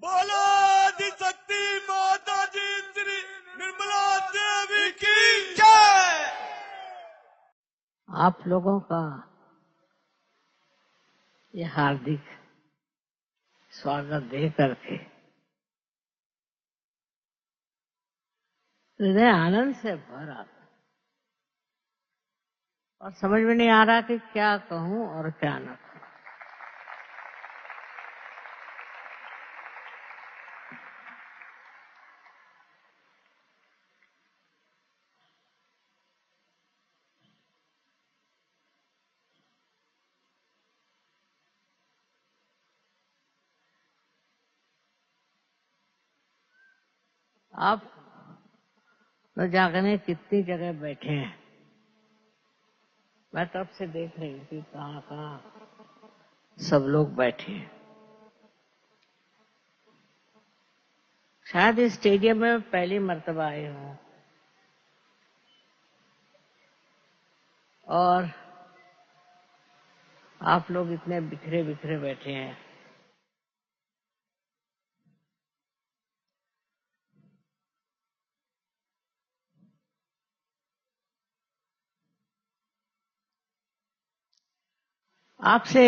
बोलो आदिशक्ति माता जी श्री निर्मला देवी की जय। आप लोगों का ये हार्दिक स्वागत दे करके हृदय आनंद से भर आता और समझ में नहीं आ रहा कि क्या कहूं और क्या न कहूं। आप न जागने कितनी जगह बैठे हैं। मैं तब से देख रही थी कहाँ कहाँ सब लोग बैठे हैं। शायद इस स्टेडियम में पहली मर्तबा आए हूं और आप लोग इतने बिखरे बिखरे बैठे हैं। आपसे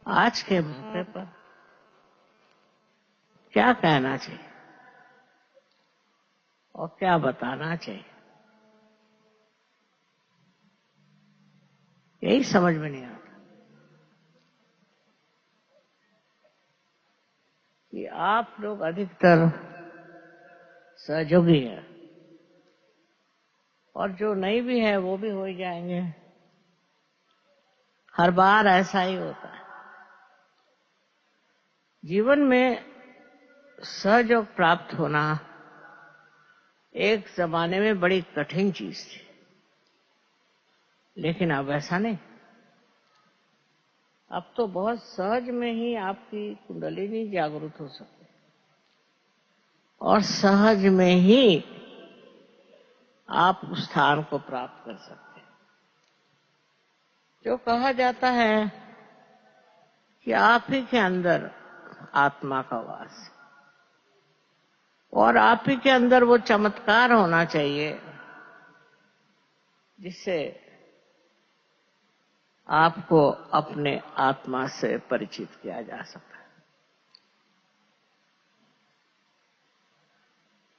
आज के मौके पर क्या कहना चाहिए और क्या बताना चाहिए, यही समझ में नहीं आता कि आप लोग अधिकतर सहयोगी हैं और जो नहीं भी है वो भी हो ही जाएंगे। हर बार ऐसा ही होता है। जीवन में सहयोग प्राप्त होना एक जमाने में बड़ी कठिन चीज थी, लेकिन अब ऐसा नहीं। अब तो बहुत सहज में ही आपकी कुंडलिनी जागृत हो सकती है और सहज में ही आप उस स्थान को प्राप्त कर सकते हैं। जो कहा जाता है कि आप ही के अंदर आत्मा का वास है और आप ही के अंदर वो चमत्कार होना चाहिए जिससे आपको अपने आत्मा से परिचित किया जा सकता है।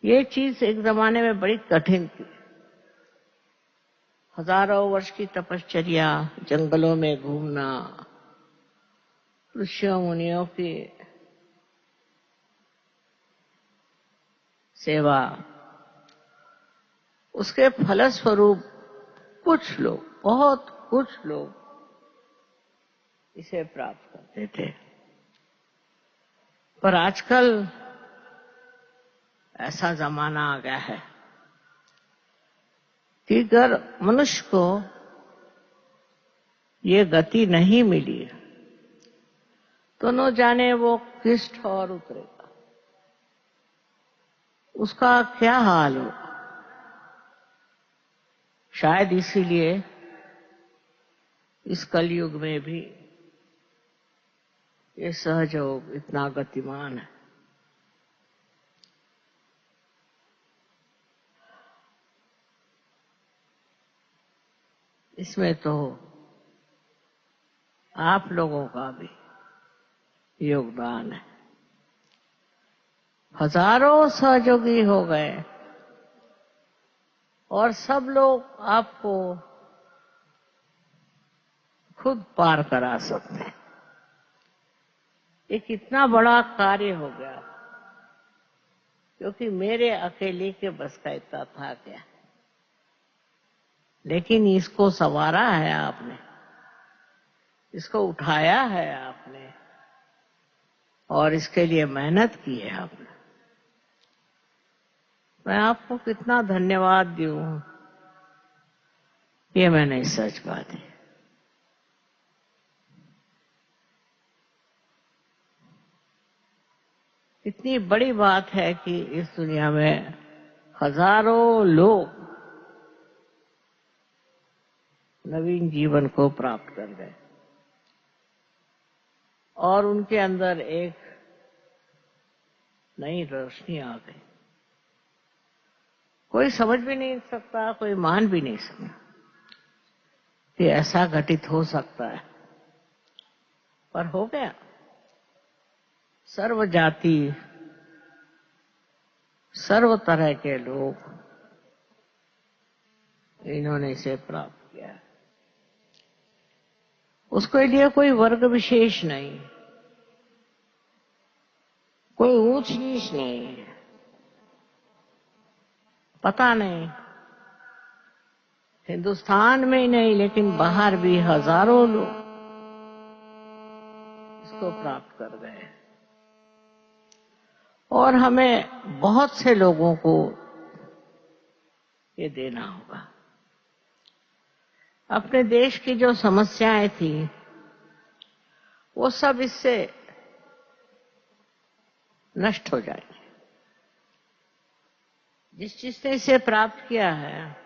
ये चीज एक जमाने में बड़ी कठिन थी। हजारों वर्ष की तपश्चर्या, जंगलों में घूमना, ऋषियों मुनियों की सेवा, उसके फलस्वरूप कुछ लोग, बहुत कुछ लोग इसे प्राप्त करते थे। पर आजकल ऐसा जमाना आ गया है कि अगर मनुष्य को ये गति नहीं मिली तो न जाने वो किस ठौर उतरेगा, उसका क्या हाल होगा। शायद इसीलिए इस कलयुग में भी ये सहयोग इतना गतिमान है। इसमें तो आप लोगों का भी योगदान है। हजारों सहयोगी हो गए और सब लोग आपको खुद पार करा सकते हैं। ये कितना बड़ा कार्य हो गया, क्योंकि मेरे अकेले के बस का इतना था क्या। लेकिन इसको संवारा है आपने, इसको उठाया है आपने और इसके लिए मेहनत की है आपने। मैं आपको कितना धन्यवाद दूं, ये मैं नहीं सच बात है। इतनी बड़ी बात है कि इस दुनिया में हजारों लोग नवीन जीवन को प्राप्त कर गए। और उनके अंदर एक नई रोशनी आ गई। कोई समझ भी नहीं सकता, कोई मान भी नहीं सकता कि ऐसा घटित हो सकता है, पर हो गया। सर्व जाति, सर्व तरह के लोग इन्होंने इसे प्राप्त किया है। उसके लिए कोई वर्ग विशेष नहीं, कोई ऊंच नीच नहीं, पता नहीं हिंदुस्तान में ही नहीं लेकिन बाहर भी हजारों लोग इसको प्राप्त कर गए। और हमें बहुत से लोगों को ये देना होगा। अपने देश की जो समस्याएं थी वो सब इससे नष्ट हो जाएंगे। जिसने इसे प्राप्त किया है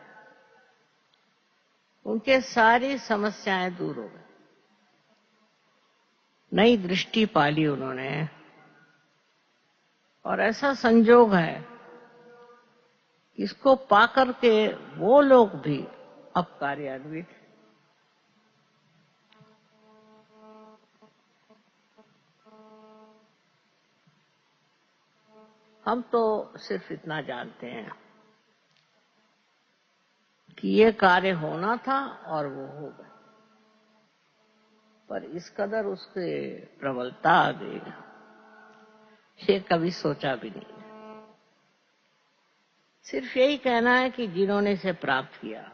उनके सारी समस्याएं दूर हो गई। नई दृष्टि पाली उन्होंने, और ऐसा संजोग है कि इसको पाकर के वो लोग भी अब कार्यान्वित। हम तो सिर्फ इतना जानते हैं कि ये कार्य होना था और वो हो गया, पर इस कदर उसके प्रबलता आ गई, ये कभी सोचा भी नहीं। सिर्फ यही कहना है कि जिन्होंने इसे प्राप्त किया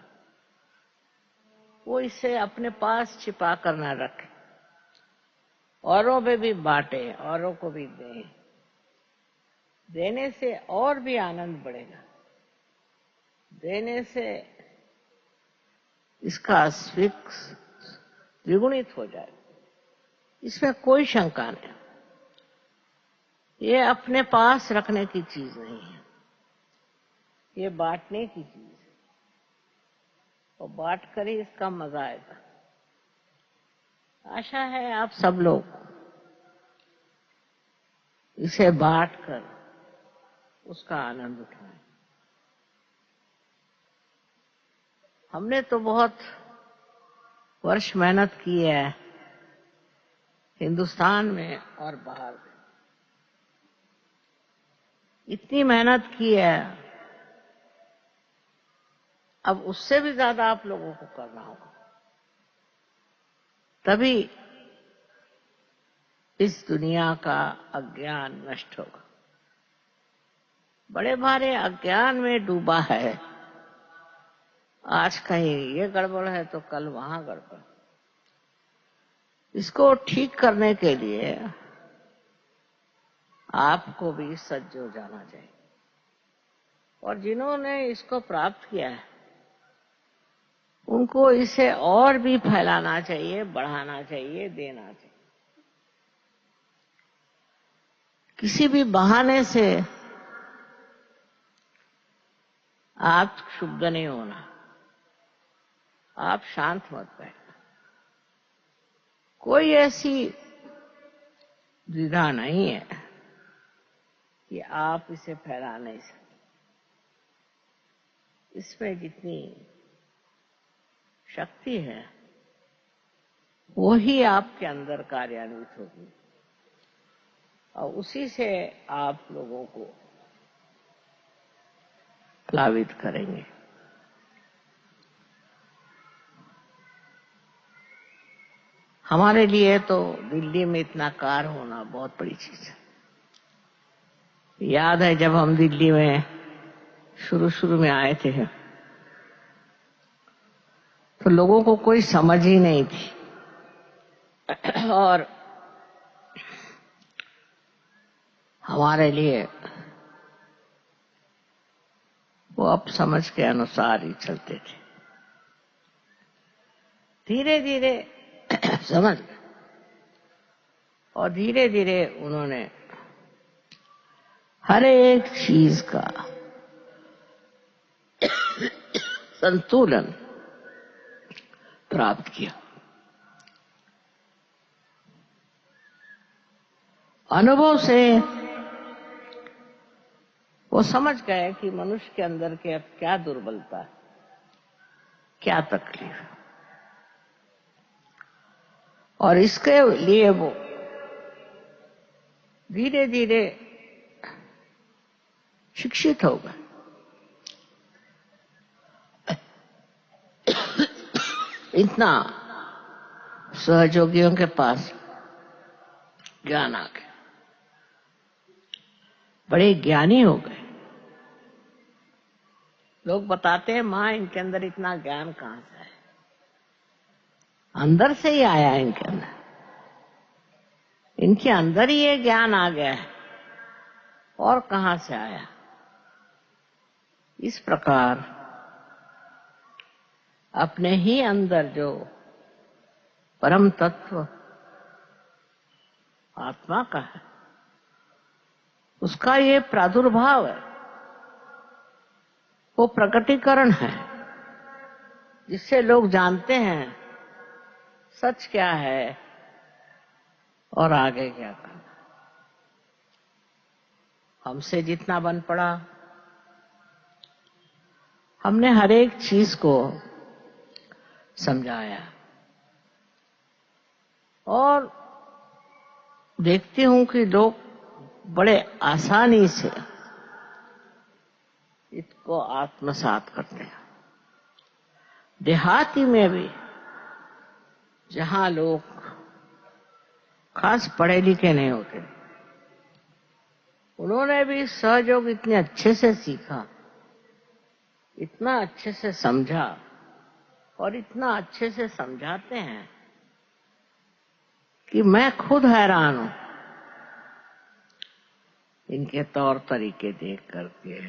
वो इसे अपने पास छिपा कर न रखे, औरों में भी बांटे, औरों को भी दें। देने से और भी आनंद बढ़ेगा, देने से इसका स्विक द्विगुणित हो जाएगा, इसमें कोई शंका नहीं। ये अपने पास रखने की चीज नहीं है, ये बांटने की चीज है, और बांट कर ही इसका मजा आएगा। आशा है आप सब लोग इसे बांट कर उसका आनंद उठाएं। हमने तो बहुत वर्ष मेहनत की है हिंदुस्तान में और बाहर में, इतनी मेहनत की है, अब उससे भी ज्यादा आप लोगों को करना होगा, तभी इस दुनिया का अज्ञान नष्ट होगा। बड़े भारे अज्ञान में डूबा है, आज कहीं ये गड़बड़ है तो कल वहां गड़बड़। इसको ठीक करने के लिए आपको भी सज्ज हो जाना चाहिए, और जिन्होंने इसको प्राप्त किया है उनको इसे और भी फैलाना चाहिए, बढ़ाना चाहिए, देना चाहिए। किसी भी बहाने से आप क्षुब्ध नहीं होना, आप शांत मत बैठना। कोई ऐसी द्विधा नहीं है कि आप इसे फैला नहीं सकते। इसमें जितनी शक्ति है वो ही आपके अंदर कार्यान्वित होगी, और उसी से आप लोगों को प्लावित करेंगे। हमारे लिए तो दिल्ली में इतना कार होना बहुत बड़ी चीज है। याद है जब हम दिल्ली में शुरू में आए थे तो लोगों को कोई समझ ही नहीं थी, और हमारे लिए वो अब समझ के अनुसार ही चलते थे। धीरे धीरे समझ गए, और धीरे धीरे उन्होंने हर एक चीज का संतुलन प्राप्त किया। अनुभव से वो समझ गए कि मनुष्य के अंदर के अब क्या दुर्बलता है, क्या तकलीफ है, और इसके लिए वो धीरे धीरे शिक्षित हो गए। इतना सहयोगियों के पास ज्ञान आ गया, बड़े ज्ञानी हो गए। लोग बताते हैं माँ इनके अंदर इतना ज्ञान कहां से है, अंदर से ही आया है इनके अंदर, इनके अंदर ही ये ज्ञान आ गया है, और कहां से आया। इस प्रकार अपने ही अंदर जो परम तत्व आत्मा का है, उसका ये प्रादुर्भाव है, वो प्रकटीकरण है, जिससे लोग जानते हैं सच क्या है और आगे क्या करना। हमसे जितना बन पड़ा, हमने हर एक चीज को समझाया, और देखती हूं कि लोग बड़े आसानी से इसको आत्मसात करते हैं। देहाती में भी जहां लोग खास पढ़े लिखे नहीं होते, उन्होंने भी सहयोग इतने अच्छे से सीखा, इतना अच्छे से समझा, और इतना अच्छे से समझाते हैं कि मैं खुद हैरान हूं इनके तौर तरीके देख करके।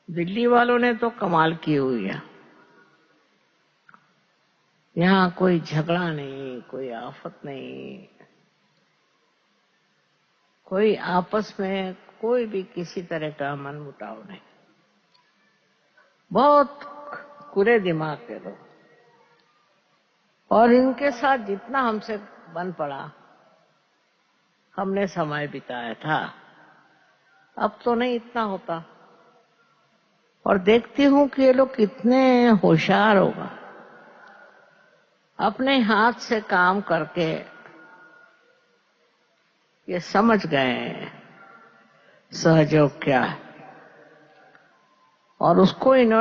दिल्ली वालों ने तो कमाल की हुई है, यहां कोई झगड़ा नहीं, कोई आफत नहीं, कोई आपस में कोई भी किसी तरह का मनमुटाव नहीं, बहुत खुले दिमाग के लोग। और इनके साथ जितना हमसे बन पड़ा, हमने समय बिताया था, अब तो नहीं इतना होता। और देखती हूं कि ये लोग कितने होशियार होगा, अपने हाथ से काम करके ये समझ गए सहयोग क्या है, और उसको इन्होंने